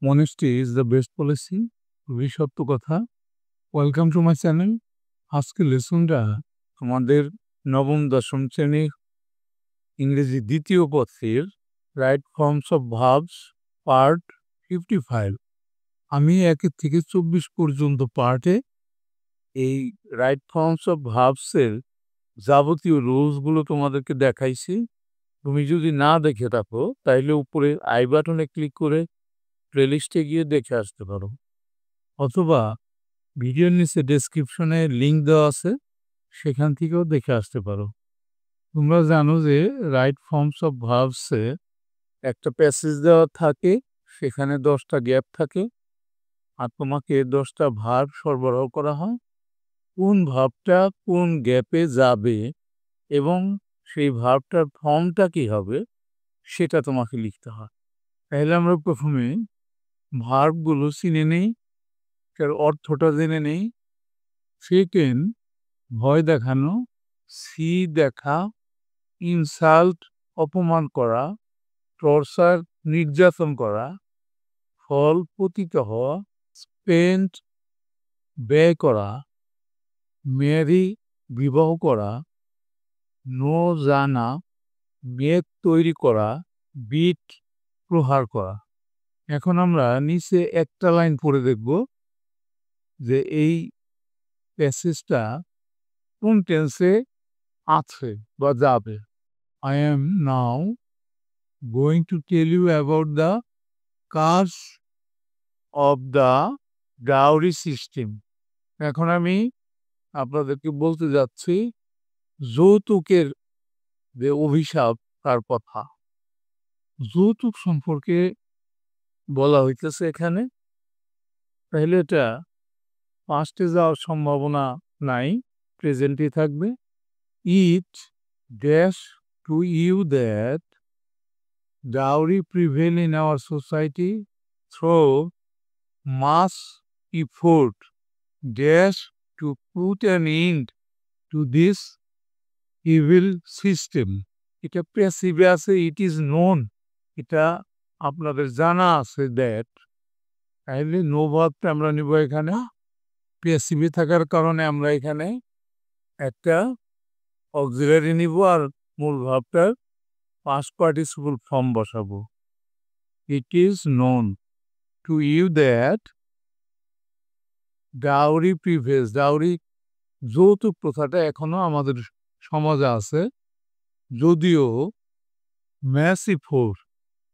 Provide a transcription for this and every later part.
Honesty is the best policy. খুবই সত্য কথা। Welcome to my channel. আজকের লেসনটা তোমাদের নবম দশম শ্রেণীর ইংরেজি দ্বিতীয় পত্রের right forms of verbs part 55। আমি 1 থেকে 24 পর্যন্ত পার্টে এই রাইট ফর্মস অফ ভার্বসের যাবতীয় রুলসগুলো তোমাদেরকে দেখাইছি। তুমি যদি না দেখে থাকো তাইলে উপরে আই বাটনে ক্লিক করে প্লেলিস্টে গিয়ে দেখে আসতে পারো, অথবা ভিডিওর নিচে ডেসক্রিপশনে লিঙ্ক দেওয়া আছে, সেখান থেকেও দেখে আসতে পারো। তোমরা জানো যে রাইট ফর্মস অফ ভার্বসে একটা প্যাসেজ দেওয়া থাকে, সেখানে 10টা গ্যাপ থাকে, আর তোমাকে 10টা ভার্ব সরবরাহ করা হয়। কোন ভার্বটা কোন গ্যাপে যাবে এবং সেই ভার্বটার ফর্মটা কী হবে সেটা তোমাকে লিখতে হয়। তাহলে আমরা প্রথমে ভার্বগুলো চিনে নেই, তার অর্থটা জেনে নেই। সেকেন্ড, ভয় দেখানো, সি দেখা, ইনসাল্ট অপমান করা, টর্চার নির্যাতন করা, ফল পতিত হওয়া, স্পেন্ট ব্যয় করা, ম্যারি বিবাহ করা, নো জানা মেঘ তৈরি করা, বিট প্রহার করা। এখন আমরা নিচে একটা লাইন পড়ে দেখব যে এই প্যাসেজটা কোন টেন্সে আছে বা যাবে। I am now going to tell you about the cause of the dowry system. এখন আমি আপনাদেরকে বলতে যাচ্ছি যৌতুকের যে অভিশাপ তার কথা। যৌতুক সম্পর্কে বলা হইতেছে এখানে। তাহলে এটা পাস্টে যাওয়ার সম্ভাবনা নাই, প্রেজেন্টই থাকবে। It dash to you that dowry prevail in our society through mass effort dash to put an end to this evil system. এটা প্যাসিভে আছে, ইট ইজ নোন, এটা আপনাদের জানা আছে দ্যাট। তাহলে নো ভার্বটা আমরা নিব এখানে। প্যাসিভে থাকার কারণে আমরা এখানে একটা অক্সিলারি নিব আর মূল ভার্বটার past participle ফর্ম বসাবো। It is known to you that dowry prevails, dowry যৌতুক প্রথাটা এখনো আমাদের সমাজে আছে, যদিও ম্যাসিভ ফোর্স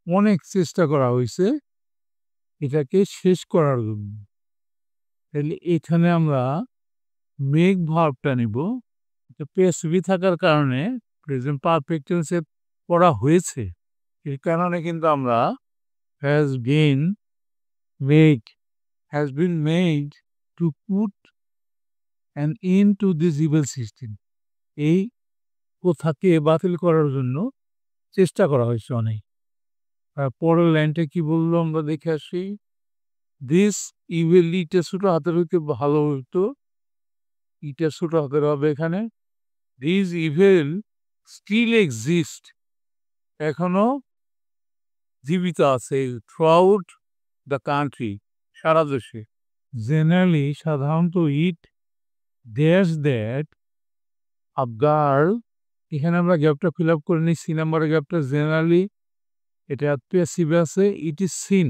অনেক চেষ্টা করা হয়েছে এটাকে শেষ করার জন্য। তাহলে এখানে আমরা মেক ভার্বটা নিব। এটা প্যাসিভে থাকার কারণে প্রেজেন্ট পারফেক্ট টেন্সে পড়া হয়েছে, এই কারণে কিন্তু আমরা has been made to put an end to this evil system, এই প্রথাকে বাতিল করার জন্য চেষ্টা করা হয়েছে অনেক। পরের লাইনটা কি বললো আমরা দেখে আসি। দিস ইভিল, ইটা ছোটো হাতের হইতে ভালো হইতো, ইটা ছোটো হাতের হবে এখানে। দিস ইভিল স্টিল এক্সিস্ট, এখনো জীবিত আছে, থ্রুআউট দ্য কান্ট্রি, সারা দেশে। জেনারেলি, সাধারণত, it dash that a girl, এখানে আমরা গ্যাপটা ফিল আপ করে নিই, সি নাম্বারের গ্যাপটা। জেনারেলি এটা প্যাসিভে আছে, ইট ইজ সিন,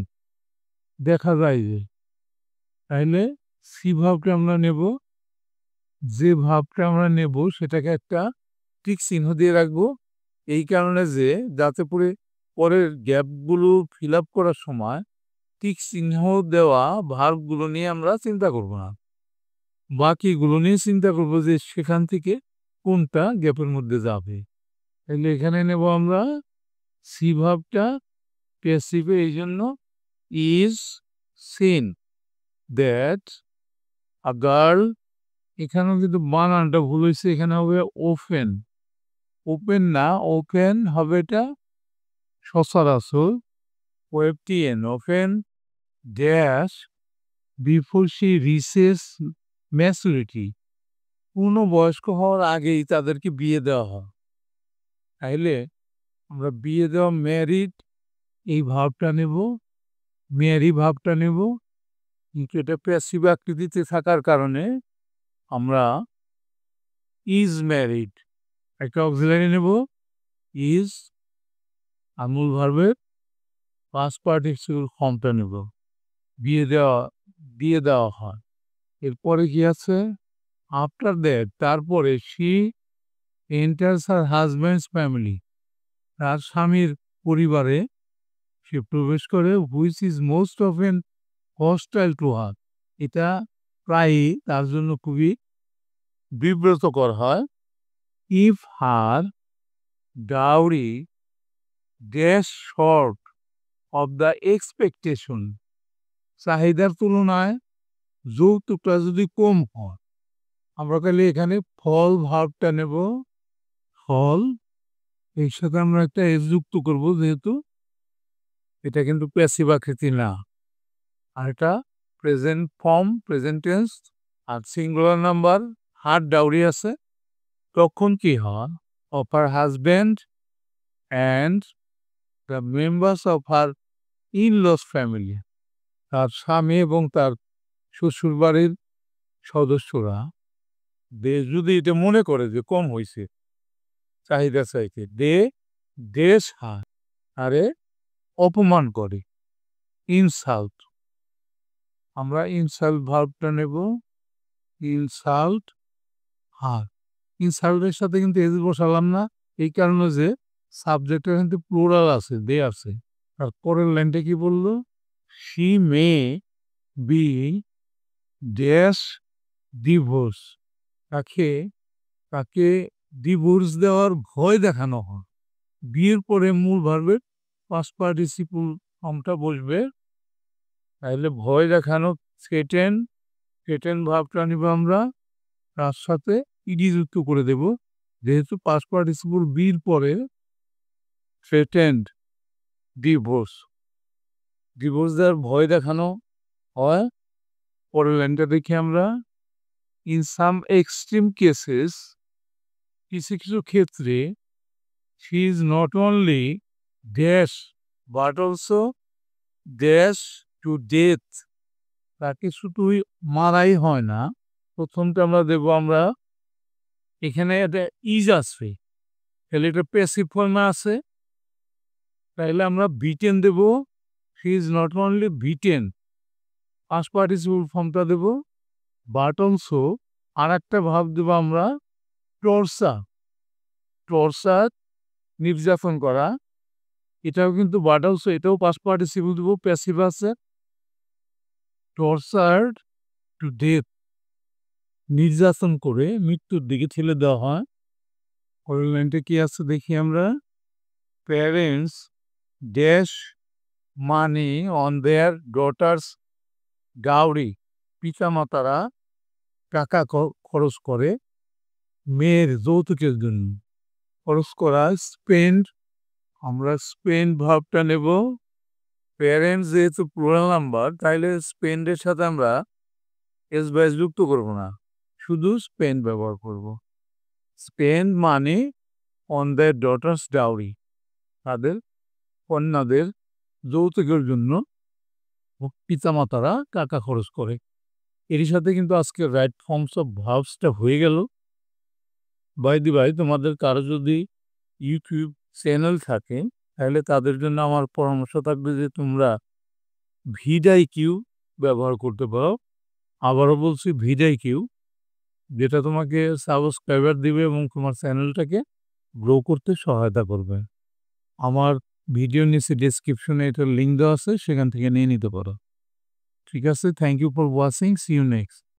দেখা যায় যে। তাইলে সি ভাবটা আমরা নেব, যে ভাবটা আমরা নেব সেটাকে একটা টিক চিহ্ন দিয়ে রাখবো, এই কারণে যে যাতে করে পরের গ্যাপগুলো ফিল আপ করার সময় টিক চিহ্ন দেওয়া ভার্বগুলো নিয়ে আমরা চিন্তা করব না, বাকিগুলো নিয়ে চিন্তা করব যে সেখান থেকে কোনটা গ্যাপের মধ্যে যাবে। তাহলে এখানে নেব আমরা সি ভার্বটা প্যাসিভে, এই জন্য is seen that a girl, এখানেও কিন্তু বানানটা ভুল হয়েছে, এখানে হবে ওপেন, ওপেন না ওপেন হবে, এটা সচরাচর O F T N, open dash before she reaches maturity, পূর্ণবয়স্ক হওয়ার আগেই তাদেরকে বিয়ে দেওয়া হয়। তাইলে আমরা বিয়ে দেওয়া ম্যারিড এই ভার্বটা নেব, মেয়ারি ভাবটা নেব, কিন্তু এটা প্যাসিভ আকৃতিতে থাকার কারণে আমরা ইজ ম্যারিড একটা অক্সিলারি নেব, ইজ আর মূল ভার্বের পাস্ট পার্টিসিপল ফর্মটা নেব, দিয়ে দেওয়া হয়। এরপরে কি আছে, আফটার দ্যাট তারপরে she enters her husbands family, তার স্বামীর পরিবারে সে প্রবেশ করে, which is most often hostile to her, এটা প্রায়ই তার জন্য খুবই বিব্রতকর হয়। If her dowry dash short of the expectation, চাহিদার তুলনায় যৌতুকটা যদি কম হয়, আমরা তাহলে এখানে ফল ভাবটা নেব, ফল এর সাথে আমরা একটা এস যুক্ত করবো, যেহেতু এটা কিন্তু প্যাসিভ আকৃতি না, আর এটা প্রেজেন্ট ফর্ম, প্রেজেন্ট টেন্স, আর সিঙ্গুলার নাম্বার হার ডাউরি আছে। তখন কি হয়, of her husband and the members of her in-loss family, তার স্বামী এবং তার শ্বশুরবাড়ির সদস্যরা যদি এটা মনে করে যে কম হয়েছে চাহিদা চাইতে, দেশ আরে অপমান করে, ইনসাল্ট, আমরা ইনসাল্ট ভার্বটা নেব, ইনসাল্ট হার। ইনসাল্টের সাথে কিন্তু এজ বসালাম না, এই কারণে যে সাবজেক্টের কিন্তু প্লুরাল আছে, দে আছে। আর পরের লাইনটা কি বললো, she may be dash divorce, তাকে ডিভোর্স দেওয়ার ভয় দেখানো হয়। বিয়ের পরে মূল ভার্বের পাস্ট পার্টিসিপল ফর্মটা বসবে, তাহলে ভয় দেখানো থ্রেটেন ভাবটা নিব আমরা, তার সাথে ইডি যুক্ত করে দেব, যেহেতু পাস্ট পার্টিসিপল বির পরে থ্রেটেন্ড ডিভোর্স দেওয়ার ভয় দেখানো হয়। পরের লাইনটা দেখি আমরা, ইন সাম এক্সট্রিম কেসেস, কিছু কিছু ক্ষেত্রে she is not only dash but also dash to death, তাকে শুধুই মারাই হয় না। প্রথমটা আমরা দেব, আমরা এখানে একটা ইজ আসবে, তাহলে এটা প্যাসিভ ফর্মে আছে, তাইলে আমরা বিটেন দেব, she is not only beaten, past participle ফর্মটা দেব, বাট অলসো আর একটা ভাব দেব আমরা টর্চার নির্যাতন করা, এটাও কিন্তু বাট অলসো, এটাও পাস্ট পার্টিসিপল দেব, প্যাসিভ আছে, টর্চার্ড টু ডেথ, নির্যাতন করে মৃত্যুর দিকে ঠেলে দেওয়া হয়। পরের লাইনটা কি আছে দেখি আমরা, parents dash money on their daughters dowry, পিতামাতারা টাকা খরচ করে মেয়ের যৌতুকের জন্য, খরচ করা স্পেন্ড, আমরা স্পেন্ড ভাবটা নেব, প্যারেন্টস যেহেতু প্লুরাল নাম্বার, তাইলে স্পেন্ডের সাথে আমরা এস বাইস যুক্ত করব না, শুধু স্পেন্ড ব্যবহার করব। স্পেন্ড মানে অন দেয়ার ডটার্স ডাউরি, তাদের কন্যাদের যৌতুকের জন্য পিতামাতারা টাকা খরচ করে। এর সাথে কিন্তু আজকে রাইট ফর্মস অফ ভার্বসটা হয়ে গেল। বাই দি বাই, তোমাদের কারো যদি ইউটিউব চ্যানেল থাকে, তাহলে তাদের জন্য আমার পরামর্শ থাকবে যে তোমরা ভিডাইকিউ ব্যবহার করতে পারো। আবারও বলছি, ভিডাইকিউ, যেটা তোমাকে সাবস্ক্রাইবার দিবে এবং তোমার চ্যানেলটাকে গ্রো করতে সহায়তা করবে। আমার ভিডিও নিচে ডেসক্রিপশনে এটার লিঙ্ক দেওয়া আছে, সেখান থেকে নিয়ে নিতে পারো। ঠিক আছে, thank you for watching, see you next.